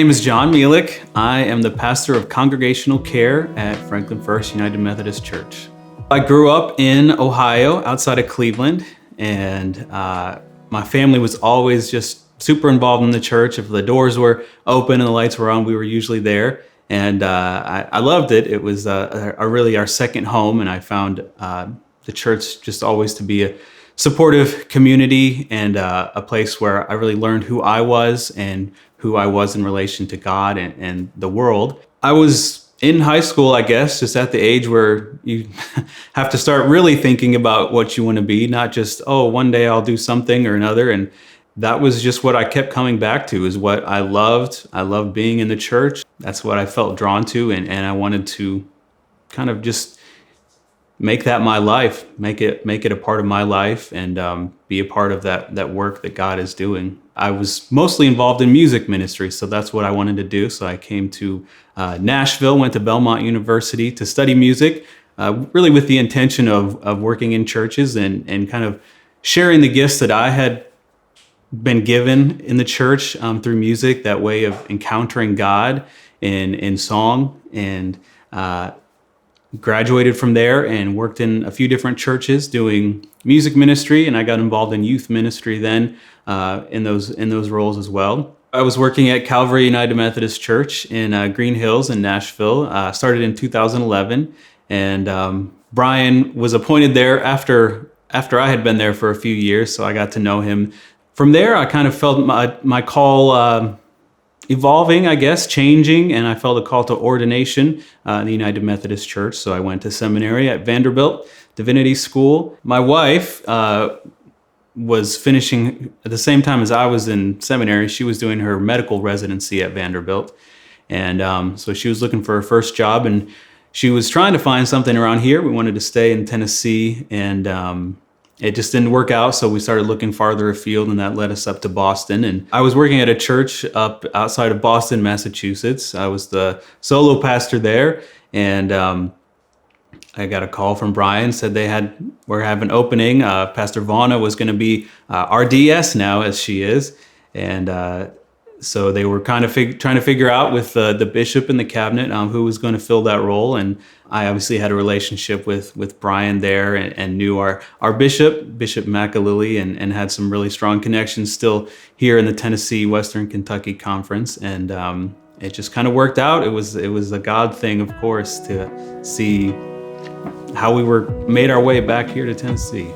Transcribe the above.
name is John Melick. I am the pastor of congregational care at Franklin First United Methodist Church. I grew up in Ohio, outside of Cleveland, and my family was always just super involved in the church. If the doors were open and the lights were on, we were usually there. And I loved it. It was really our second home, and I found the church just always to be a supportive community and a place where I really learned who I was and who I was in relation to God and the world. I was in high school, I guess, just at the age where you have to start really thinking about what you want to be, not just, oh, one day I'll do something or another. And that was just what I kept coming back to, is what I loved. I loved being in the church. That's what I felt drawn to. And I wanted to kind of just make that my life, make it a part of my life, and be a part of that work that God is doing. I was mostly involved in music ministry, so that's what I wanted to do. So I came to Nashville, went to Belmont University to study music, really with the intention of working in churches and kind of sharing the gifts that I had been given in the church through music, that way of encountering God in song, and graduated from there and worked in a few different churches doing music ministry, and I got involved in youth ministry then in those roles as well. I was working at Calvary United Methodist Church in Green Hills in Nashville. Started in 2011, and Brian was appointed there after I had been there for a few years, so I got to know him. From there, I kind of felt my call evolving, I guess, changing, and I felt a call to ordination in the United Methodist Church. So I went to seminary at Vanderbilt Divinity School. My wife was finishing at the same time as I was in seminary. She was doing her medical residency at Vanderbilt, and so she was looking for her first job, and she was trying to find something around here. We wanted to stay in Tennessee, and it just didn't work out, so we started looking farther afield, and that led us up to Boston. And I was working at a church up outside of Boston, Massachusetts. I was the solo pastor there, and I got a call from Brian, said we're having an opening. Pastor Vaughna was going to be our DS now, as she is, and so they were kind of trying to figure out with the bishop and the cabinet who was going to fill that role. And I obviously had a relationship with Brian there and knew our Bishop McAlilly, and had some really strong connections still here in the Tennessee Western Kentucky Conference. And it just kind of worked out. It was a God thing, of course, to see how we made our way back here to Tennessee.